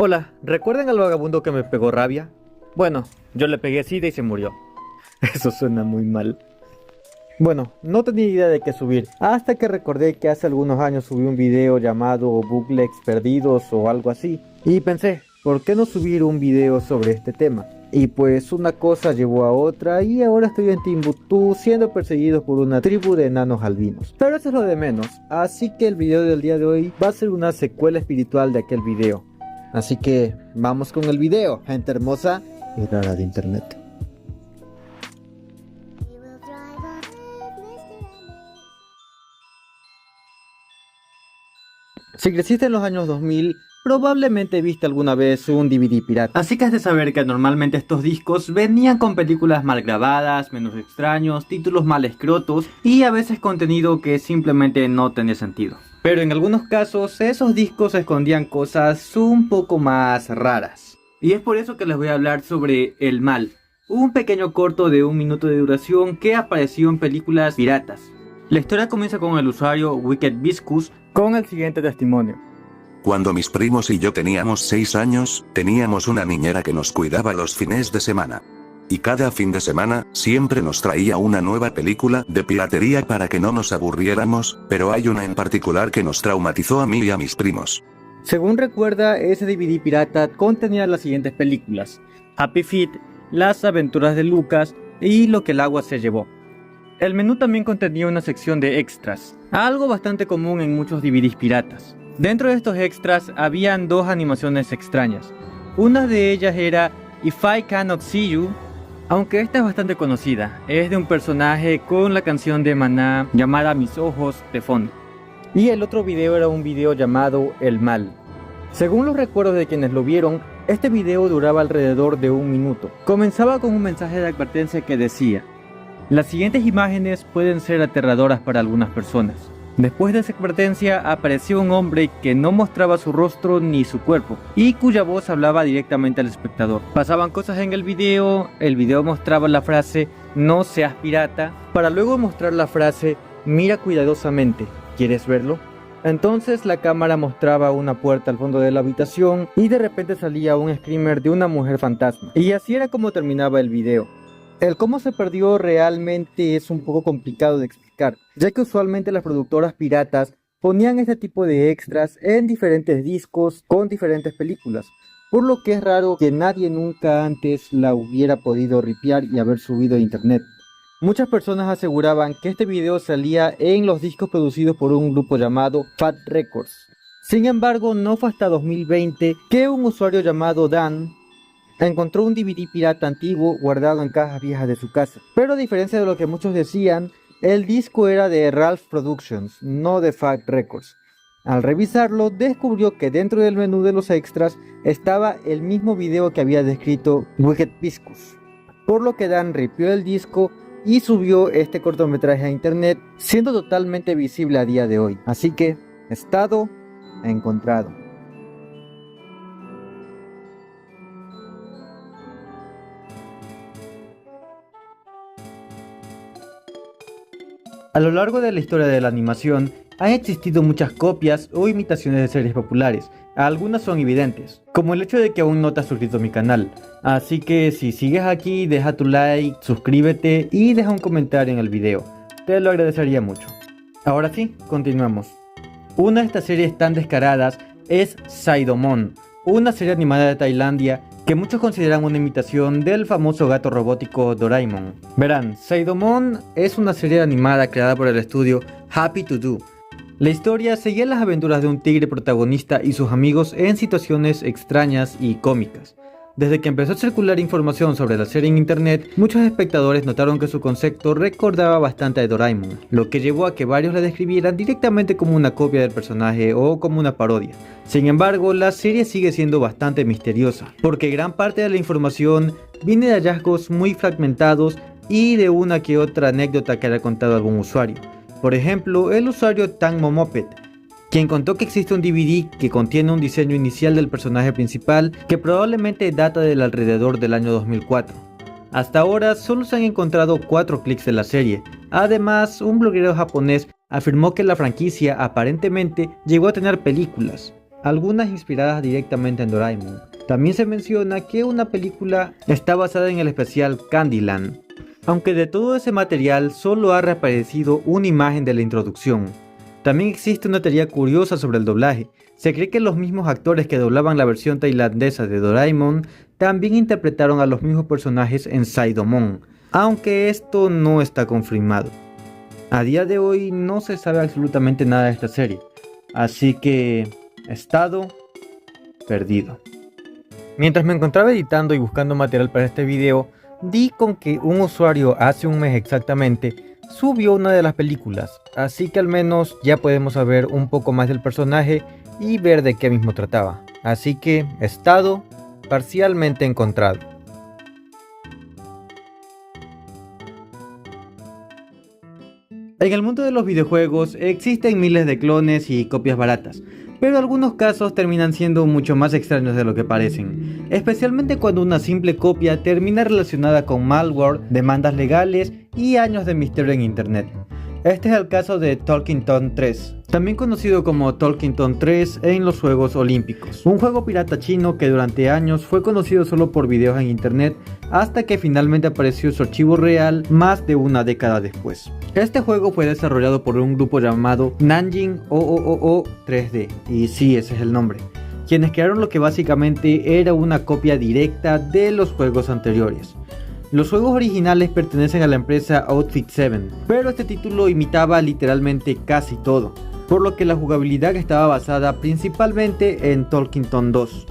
Hola, ¿recuerdan al vagabundo que me pegó rabia? Bueno, yo le pegué sida y se murió. Eso suena muy mal. Bueno, no tenía idea de qué subir, hasta que recordé que hace algunos años subí un video llamado Bucles Perdidos o algo así. Y pensé, ¿por qué no subir un video sobre este tema? Y pues una cosa llevó a otra y ahora estoy en Timbuktu siendo perseguido por una tribu de enanos albinos. Pero eso es lo de menos, así que el video del día de hoy va a ser una secuela espiritual de aquel video. Así que vamos con el video, gente hermosa y rara de internet. Si creciste en los años 2000, probablemente viste alguna vez un DVD pirata. Así que has de saber que normalmente estos discos venían con películas mal grabadas, menús extraños, títulos mal escrotos y a veces contenido que simplemente no tenía sentido. Pero en algunos casos esos discos escondían cosas un poco más raras. Y es por eso que les voy a hablar sobre El Mal, un pequeño corto de 1 minuto de duración que apareció en películas piratas. La historia comienza con el usuario Wicked Viscous con el siguiente testimonio. Cuando mis primos y yo teníamos 6 años, teníamos una niñera que nos cuidaba los fines de semana. Y cada fin de semana, siempre nos traía una nueva película de piratería para que no nos aburriéramos, pero hay una en particular que nos traumatizó a mí y a mis primos. Según recuerda, ese DVD pirata contenía las siguientes películas: Happy Feet, Las aventuras de Lucas y Lo que el agua se llevó. El menú también contenía una sección de extras, algo bastante común en muchos DVDs piratas. Dentro de estos extras habían 2 animaciones extrañas. Una de ellas era If I Cannot See You, aunque esta es bastante conocida, es de un personaje con la canción de Maná llamada Mis ojos de fondo. Y el otro video era un video llamado El Mal. Según los recuerdos de quienes lo vieron, este video duraba alrededor de 1 minuto. Comenzaba con un mensaje de advertencia que decía: las siguientes imágenes pueden ser aterradoras para algunas personas. Después de esa advertencia apareció un hombre que no mostraba su rostro ni su cuerpo y cuya voz hablaba directamente al espectador. Pasaban cosas en el video mostraba la frase "no seas pirata" para luego mostrar la frase "mira cuidadosamente, ¿quieres verlo?". Entonces la cámara mostraba una puerta al fondo de la habitación y de repente salía un screamer de una mujer fantasma. Y así era como terminaba el video. El cómo se perdió realmente es un poco complicado de explicar, ya que usualmente las productoras piratas ponían este tipo de extras en diferentes discos con diferentes películas, por lo que es raro que nadie nunca antes la hubiera podido ripear y haber subido a internet. Muchas personas aseguraban que este video salía en los discos producidos por un grupo llamado Fat Records. Sin embargo, no fue hasta 2020 que un usuario llamado Dan encontró un DVD pirata antiguo guardado en cajas viejas de su casa. Pero a diferencia de lo que muchos decían, el disco era de Ralph Productions, no de Fat Records. Al revisarlo, descubrió que dentro del menú de los extras estaba el mismo video que había descrito Wicked Viscous. Por lo que Dan ripió el disco y subió este cortometraje a internet, siendo totalmente visible a día de hoy. Así que, estado encontrado. A lo largo de la historia de la animación, han existido muchas copias o imitaciones de series populares. Algunas son evidentes, como el hecho de que aún no te has suscrito a mi canal. Así que si sigues aquí, deja tu like, suscríbete y deja un comentario en el video. Te lo agradecería mucho. Ahora sí, continuamos. Una de estas series tan descaradas es Saidomon, una serie animada de Tailandia que muchos consideran una imitación del famoso gato robótico Doraemon. Verán, Saidomon es una serie animada creada por el estudio Happy To Do. La historia seguía las aventuras de un tigre protagonista y sus amigos en situaciones extrañas y cómicas. Desde que empezó a circular información sobre la serie en internet, muchos espectadores notaron que su concepto recordaba bastante a Doraemon, lo que llevó a que varios la describieran directamente como una copia del personaje o como una parodia. Sin embargo, la serie sigue siendo bastante misteriosa, porque gran parte de la información viene de hallazgos muy fragmentados y de una que otra anécdota que haya contado algún usuario. Por ejemplo, el usuario Tangmomoped, quien contó que existe un DVD que contiene un diseño inicial del personaje principal que probablemente data del alrededor del año 2004. Hasta ahora solo se han encontrado 4 clics de la serie. Además, un bloguero japonés afirmó que la franquicia aparentemente llegó a tener películas. algunas inspiradas directamente en Doraemon. También se menciona que una película está basada en el especial Candyland, aunque de todo ese material solo ha reaparecido una imagen de la introducción. También existe una teoría curiosa sobre el doblaje. Se cree que los mismos actores que doblaban la versión tailandesa de Doraemon también interpretaron a los mismos personajes en Saidomon, aunque esto no está confirmado. A día de hoy no se sabe absolutamente nada de esta serie, así que estado perdido. Mientras me encontraba editando y buscando material para este video, di con que un usuario hace un mes exactamente subió una de las películas, así que al menos ya podemos saber un poco más del personaje y ver de qué mismo trataba. Así que estado parcialmente encontrado. En el mundo de los videojuegos existen miles de clones y copias baratas, pero algunos casos terminan siendo mucho más extraños de lo que parecen, especialmente cuando una simple copia termina relacionada con malware, demandas legales y años de misterio en internet. Este es el caso de Talking Tom 3, también conocido como Talking Tom 3 en los Juegos Olímpicos, un juego pirata chino que durante años fue conocido solo por videos en internet hasta que finalmente apareció su archivo real más de una década después. Este juego fue desarrollado por un grupo llamado Nanjing OOO 3D, y sí, ese es el nombre, quienes crearon lo que básicamente era una copia directa de los juegos anteriores. Los juegos originales pertenecen a la empresa Outfit 7, pero este título imitaba literalmente casi todo, por lo que la jugabilidad estaba basada principalmente en Talking Tom 2.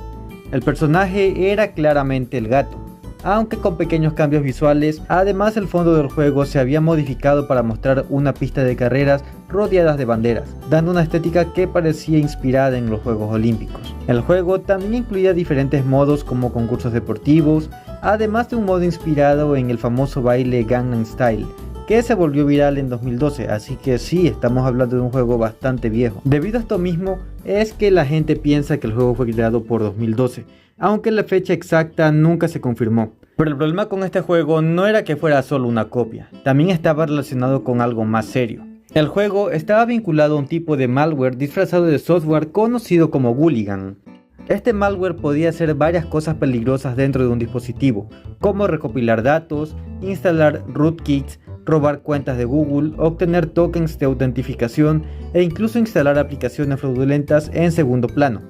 El personaje era claramente el gato, aunque con pequeños cambios visuales. Además, el fondo del juego se había modificado para mostrar una pista de carreras rodeadas de banderas, dando una estética que parecía inspirada en los Juegos Olímpicos. El juego también incluía diferentes modos como concursos deportivos, además de un modo inspirado en el famoso baile Gangnam Style, que se volvió viral en 2012, así que sí, estamos hablando de un juego bastante viejo. Debido a esto mismo, es que la gente piensa que el juego fue creado por 2012, aunque la fecha exacta nunca se confirmó. Pero el problema con este juego no era que fuera solo una copia, también estaba relacionado con algo más serio. El juego estaba vinculado a un tipo de malware disfrazado de software conocido como Hooligan. Este malware podía hacer varias cosas peligrosas dentro de un dispositivo, como recopilar datos, instalar rootkits, robar cuentas de Google, obtener tokens de autentificación e incluso instalar aplicaciones fraudulentas en segundo plano.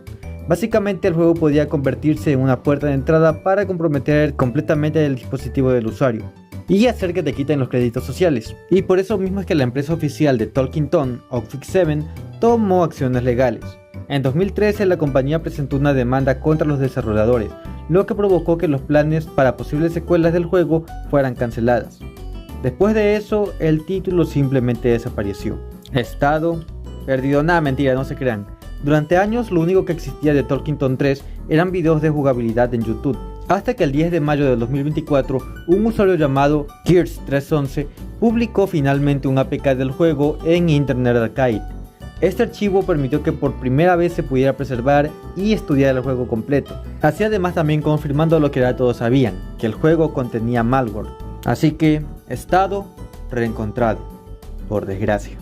Básicamente el juego podía convertirse en una puerta de entrada para comprometer completamente el dispositivo del usuario y hacer que te quiten los créditos sociales. Y por eso mismo es que la empresa oficial de Talking Tom, Outfit 7, tomó acciones legales. En 2013 la compañía presentó una demanda contra los desarrolladores, lo que provocó que los planes para posibles secuelas del juego fueran canceladas. Después de eso, el título simplemente desapareció. Estado perdido. Nada, mentira, no se crean. Durante años lo único que existía de Talking Tom 3 eran videos de jugabilidad en YouTube, hasta que el 10 de mayo de 2024 un usuario llamado Gears311 publicó finalmente un APK del juego en Internet Archive. Este archivo permitió que por primera vez se pudiera preservar y estudiar el juego completo, así además también confirmando lo que ya todos sabían, que el juego contenía malware. Así que, estado reencontrado, por desgracia.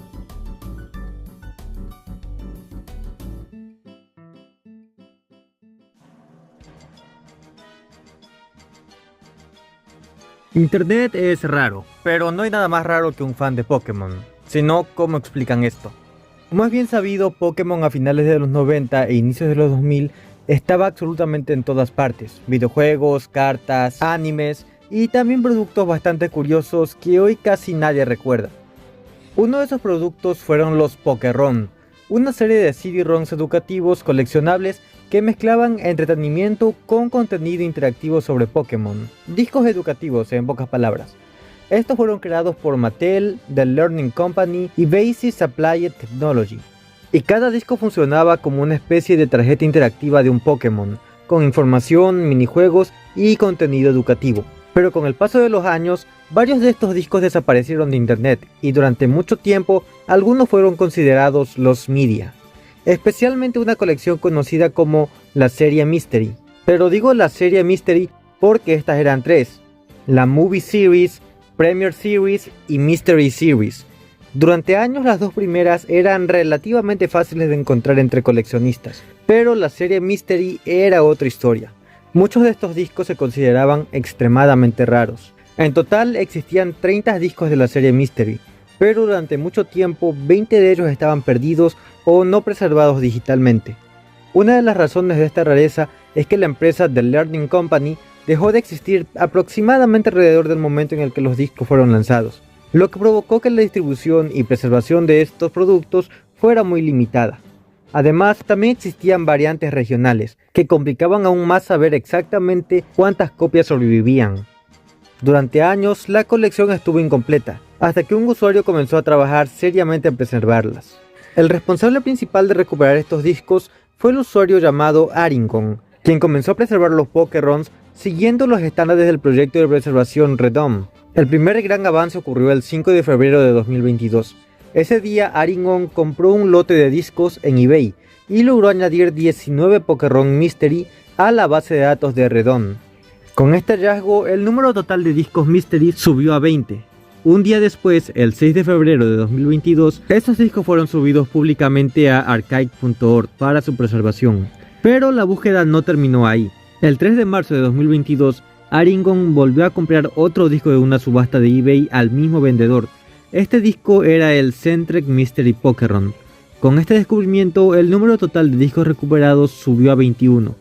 Internet es raro, pero no hay nada más raro que un fan de Pokémon, sino cómo explican esto. Como es bien sabido, Pokémon a finales de los 90 e inicios de los 2000 estaba absolutamente en todas partes, videojuegos, cartas, animes y también productos bastante curiosos que hoy casi nadie recuerda. Uno de esos productos fueron los Pokéron, una serie de CD-ROMs educativos coleccionables que mezclaban entretenimiento con contenido interactivo sobre Pokémon, discos educativos en pocas palabras. Estos fueron creados por Mattel, The Learning Company y Basis Applied Technology, y cada disco funcionaba como una especie de tarjeta interactiva de un Pokémon, con información, minijuegos y contenido educativo. Pero con el paso de los años, varios de estos discos desaparecieron de internet y durante mucho tiempo algunos fueron considerados los media, especialmente una colección conocida como la serie Mystery. Pero digo la serie Mystery porque estas eran tres: la Movie Series, Premier Series y Mystery Series. Durante años las dos primeras eran relativamente fáciles de encontrar entre coleccionistas, Pero la serie Mystery era otra historia. Muchos de estos discos se consideraban extremadamente raros. En total existían 30 discos de la serie Mystery, pero durante mucho tiempo 20 de ellos estaban perdidos o no preservados digitalmente. Una de las razones de esta rareza es que la empresa The Learning Company dejó de existir aproximadamente alrededor del momento en el que los discos fueron lanzados, lo que provocó que la distribución y preservación de estos productos fuera muy limitada. Además, también existían variantes regionales, que complicaban aún más saber exactamente cuántas copias sobrevivían. Durante años, la colección estuvo incompleta, hasta que un usuario comenzó a trabajar seriamente en preservarlas. El responsable principal de recuperar estos discos fue el usuario llamado Aringon, quien comenzó a preservar los Pokémon siguiendo los estándares del proyecto de preservación Redom. El primer gran avance ocurrió el 5 de febrero de 2022. Ese día Aringon compró un lote de discos en eBay y logró añadir 19 Pokémon Mystery a la base de datos de Redom. Con este hallazgo, el número total de discos Mystery subió a 20. Un día después, el 6 de febrero de 2022, estos discos fueron subidos públicamente a archive.org para su preservación. Pero la búsqueda no terminó ahí. El 3 de marzo de 2022, Aringon volvió a comprar otro disco de una subasta de eBay al mismo vendedor. Este disco era el Centric Mystery Pokémon. Con este descubrimiento, el número total de discos recuperados subió a 21.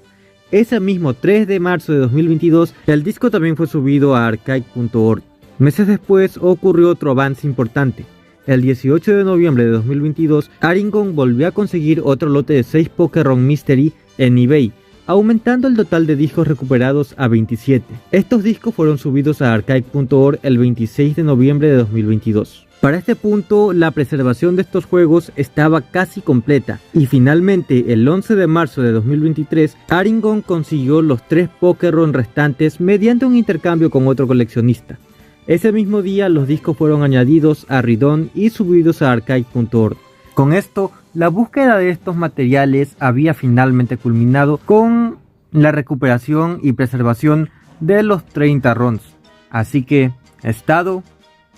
Ese mismo 3 de marzo de 2022, el disco también fue subido a archive.org. Meses después ocurrió otro avance importante. El 18 de noviembre de 2022, Aringon volvió a conseguir otro lote de 6 Pokémon Mystery en eBay, aumentando el total de discos recuperados a 27. Estos discos fueron subidos a archive.org el 26 de noviembre de 2022. Para este punto, la preservación de estos juegos estaba casi completa, y finalmente, el 11 de marzo de 2023, Aringon consiguió los 3 Pokémon restantes mediante un intercambio con otro coleccionista. Ese mismo día, los discos fueron añadidos a Redom y subidos a archive.org. Con esto, la búsqueda de estos materiales había finalmente culminado con la recuperación y preservación de los 30 ROMs. Así que, estado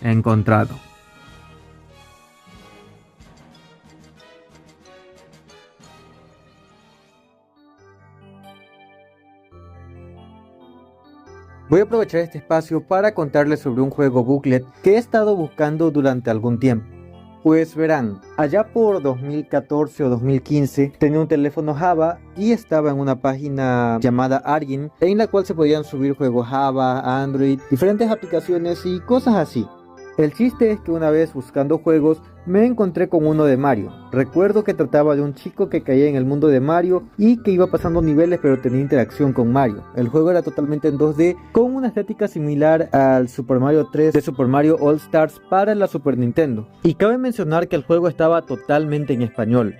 encontrado. Voy a aprovechar este espacio para contarles sobre un juego booklet que he estado buscando durante algún tiempo. Pues verán, allá por 2014 o 2015 tenía un teléfono Java y estaba en una página llamada Argin, en la cual se podían subir juegos Java, Android, diferentes aplicaciones y cosas así. El chiste es que una vez buscando juegos me encontré con uno de Mario. Recuerdo que trataba de un chico que caía en el mundo de Mario y que iba pasando niveles pero tenía interacción con Mario. El juego era totalmente en 2D con una estética similar al Super Mario 3 de Super Mario All Stars para la Super Nintendo. Y cabe mencionar que el juego estaba totalmente en español.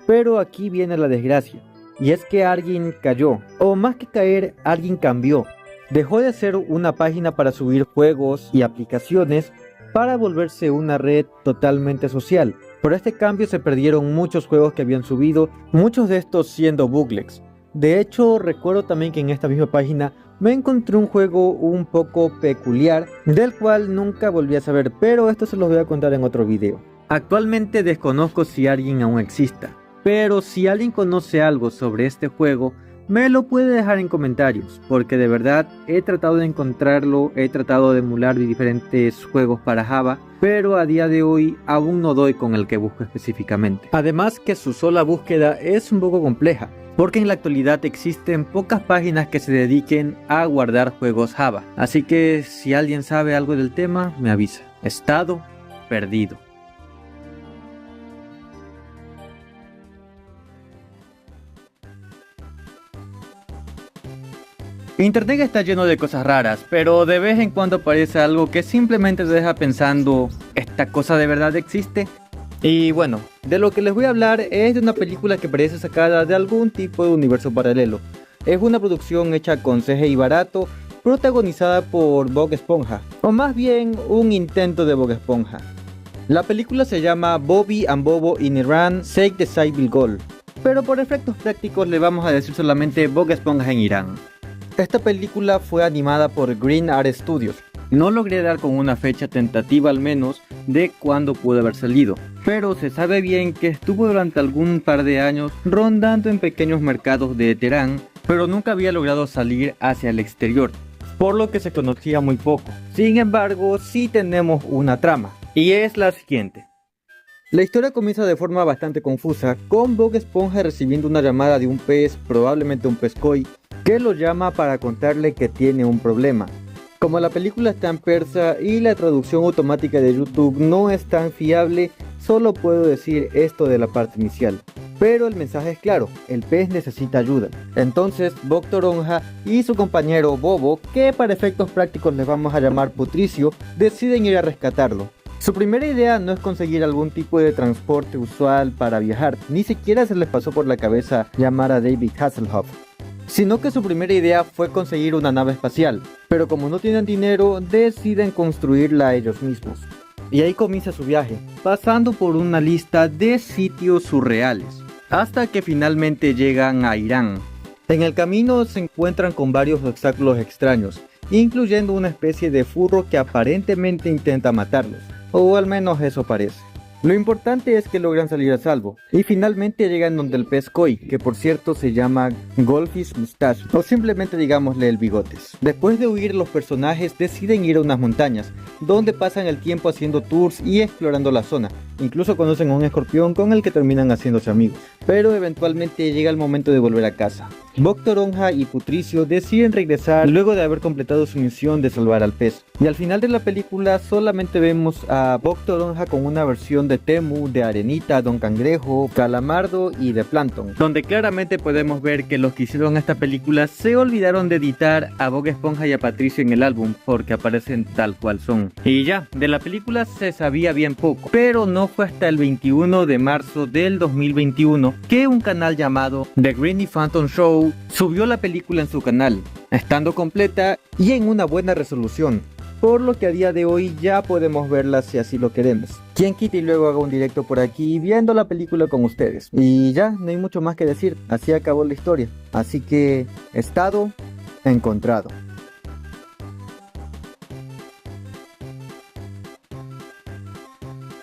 Pero aquí viene la desgracia, y es que Argin cayó, o más que caer, Argin cambió. Dejó de ser una página para subir juegos y aplicaciones para volverse una red totalmente social. Por este cambio se perdieron muchos juegos que habían subido, muchos de estos siendo booklets. De hecho, recuerdo también que en esta misma página me encontré un juego un poco peculiar, del cual nunca volví a saber, pero esto se los voy a contar en otro video. Actualmente desconozco si alguien aún exista, pero si alguien conoce algo sobre este juego, me lo puede dejar en comentarios, porque de verdad he tratado de encontrarlo, he tratado de emular diferentes juegos para Java, pero a día de hoy aún no doy con el que busco específicamente. Además que su sola búsqueda es un poco compleja, porque en la actualidad existen pocas páginas que se dediquen a guardar juegos Java, así que si alguien sabe algo del tema, me avisa. Estado perdido. Internet está lleno de cosas raras, pero de vez en cuando aparece algo que simplemente te deja pensando, ¿esta cosa de verdad existe? Y bueno, de lo que les voy a hablar es de una película que parece sacada de algún tipo de universo paralelo. Es una producción hecha con CGI barato, protagonizada por Bob Esponja, o más bien un intento de Bob Esponja. La película se llama Bobby and Bobo in Iran Save the Civil Goal, pero por efectos prácticos le vamos a decir solamente Bob Esponja en Irán. Esta película fue animada por Green Art Studios, No logré dar con una fecha tentativa al menos de cuándo pudo haber salido, pero se sabe bien que estuvo durante algún par de años rondando en pequeños mercados de Teherán, pero nunca había logrado salir hacia el exterior, por lo que se conocía muy poco. Sin embargo, sí tenemos una trama, y es la siguiente. La historia comienza de forma bastante confusa, con Bob Esponja recibiendo una llamada de un pez, probablemente un pez koi, que lo llama para contarle que tiene un problema. Como la película está en persa y la traducción automática de YouTube no es tan fiable, solo puedo decir esto de la parte inicial. Pero el mensaje es claro, el pez necesita ayuda. Entonces Bob Toronja y su compañero Bobo, que para efectos prácticos les vamos a llamar Putricio, deciden ir a rescatarlo. Su primera idea no es conseguir algún tipo de transporte usual para viajar, ni siquiera se les pasó por la cabeza llamar a David Hasselhoff, sino que su primera idea fue conseguir una nave espacial, pero como no tienen dinero, deciden construirla ellos mismos. Y ahí comienza su viaje, pasando por una lista de sitios surreales, hasta que finalmente llegan a Irán. En el camino se encuentran con varios obstáculos extraños, incluyendo una especie de furro que aparentemente intenta matarlos, o al menos eso parece. Lo importante es que logran salir a salvo, y finalmente llegan donde el pez koi, que por cierto se llama Goldfish Mustache, o simplemente digámosle el bigotes. Después de huir, los personajes deciden ir a unas montañas, donde pasan el tiempo haciendo tours y explorando la zona. Incluso conocen a un escorpión con el que terminan haciéndose amigos, pero eventualmente llega el momento de volver a casa. Bob Toronja y Putricio deciden regresar luego de haber completado su misión de salvar al pez. Y al final de la película solamente vemos a Bob Toronja con una versión de Temu, de Arenita, Don Cangrejo, Calamardo y de Plankton, donde claramente podemos ver que los que hicieron esta película se olvidaron de editar a Bob Esponja y a Patricio en el álbum, porque aparecen tal cual son. Y ya, de la película se sabía bien poco, pero no fue hasta el 21 de marzo del 2021 que un canal llamado The Greeny Phantom Show subió la película en su canal, estando completa y en una buena resolución, por lo que a día de hoy ya podemos verla si así lo queremos. Quien quita y luego haga un directo por aquí viendo la película con ustedes. Y ya, no hay mucho más que decir, así acabó la historia. Así que, estado encontrado.